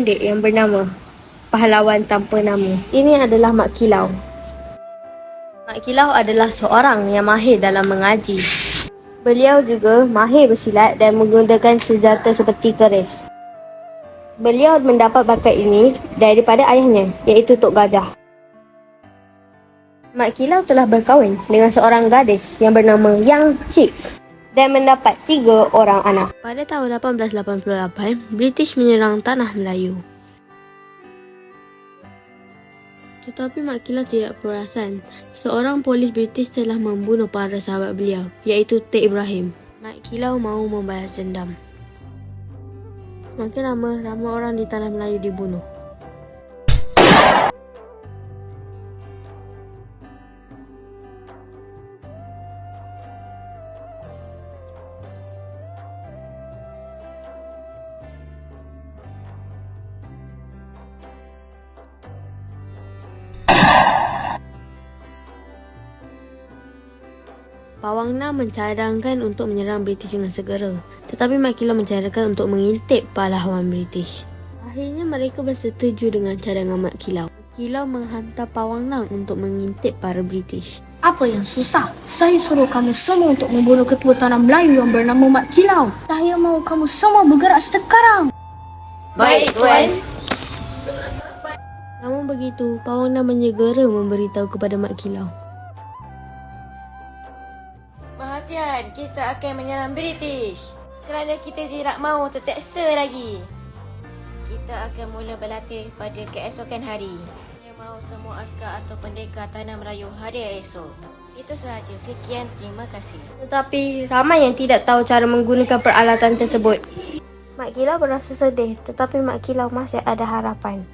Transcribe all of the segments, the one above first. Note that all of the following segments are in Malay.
pendek yang bernama Pahlawan Tanpa Nama. Ini adalah Mak Kilau. Mak Kilau adalah seorang yang mahir dalam mengaji. Beliau juga mahir bersilat dan menggunakan senjata seperti keris. Beliau mendapat bakat ini daripada ayahnya, iaitu Tok Gajah. Mak Kilau telah berkahwin dengan seorang gadis yang bernama Yang Cik dan mendapat 3 orang anak. Pada tahun 1888, British menyerang tanah Melayu. Tetapi Mak Kilau tidak perasan. Seorang polis British telah membunuh para sahabat beliau, iaitu Tek Ibrahim. Mak Kilau mahu membalas dendam. Makin lama, ramai orang di tanah Melayu dibunuh. Pawang Nam mencadangkan untuk menyerang British dengan segera, tetapi Mak Kilau mencadangkan untuk mengintip pahlawan British. Akhirnya mereka bersetuju dengan cadangan Mak Kilau. Mak Kilau menghantar Pawang Nam untuk mengintip para British. Apa yang susah? Saya suruh kamu semua untuk membunuh ketua tanah Melayu yang bernama Mak Kilau. Saya mahu kamu semua bergerak sekarang. Baik, Tuan. Namun begitu, Pawang Nam menyegera memberitahu kepada Mak Kilau. Perhatian, kita akan menyerang British kerana kita tidak mahu terteksa lagi. Kita akan mula berlatih pada keesokan hari. Saya mahu semua askar atau pendekar tanah Melayu hadir esok. Itu sahaja. Sekian, terima kasih. Tetapi ramai yang tidak tahu cara menggunakan peralatan tersebut. Mak Kilau berasa sedih, tetapi Mak Kilau masih ada harapan.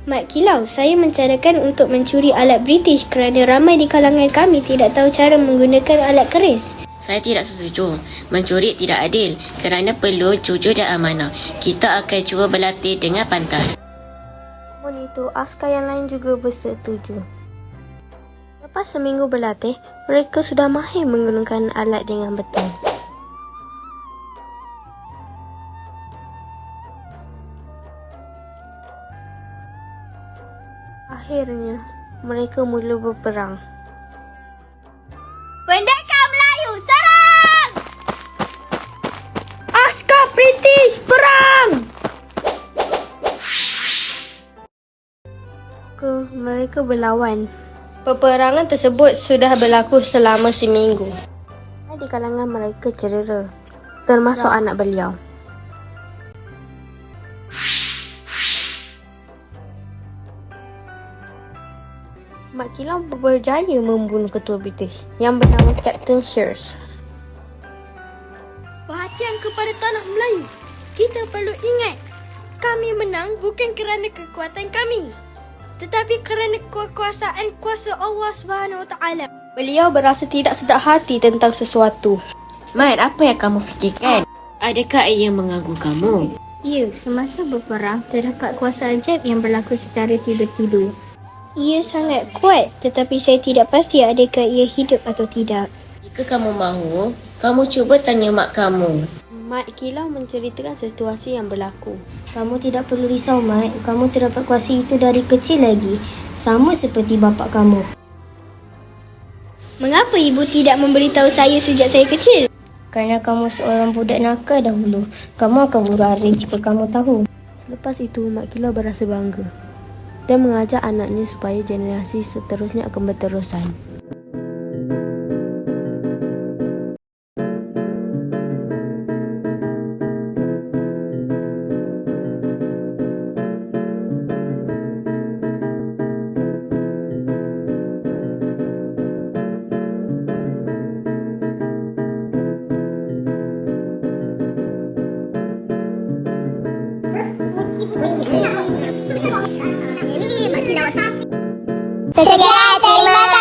Mak Kilau, saya mencadangkan untuk mencuri alat British kerana ramai di kalangan kami tidak tahu cara menggunakan alat keris. Saya tidak setuju. Mencuri tidak adil kerana perlu jujur dan amanah. Kita akan cuba berlatih dengan pantas. Namun itu, askar yang lain juga bersetuju. Lepas seminggu berlatih, mereka sudah mahir menggunakan alat dengan betul. Akhirnya, mereka mula berperang. Pendekar Melayu, serang! Askar British, perang! Mereka berlawan. Peperangan tersebut sudah berlaku selama seminggu. Di kalangan mereka cedera, termasuk anak beliau. Mak Kilau berjaya membunuh ketua British yang bernama Captain Shears. Perhatian kepada tanah Melayu. Kita perlu ingat, kami menang bukan kerana kekuatan kami, tetapi kerana kekuasaan kuasa Allah SWT. Beliau berasa tidak sedap hati tentang sesuatu. Mat, apa yang kamu fikirkan? Adakah ia mengganggu kamu? Ya, semasa berperang, terdapat kuasa ajaib yang berlaku secara tiba-tiba. Ia sangat kuat, tetapi saya tidak pasti adakah ia hidup atau tidak. Jika kamu mahu, kamu cuba tanya mak kamu. Mak Kilau menceritakan situasi yang berlaku. Kamu tidak perlu risau, Mat. Kamu terdapat kuasa itu dari kecil lagi. Sama seperti bapa kamu. Mengapa ibu tidak memberitahu saya sejak saya kecil? Kerana kamu seorang budak nakal dahulu. Kamu akan berlari jika kamu tahu. Selepas itu, Mak Kilau berasa bangga dan mengajak anaknya supaya generasi seterusnya akan berterusan. Tersedia, terima kasih.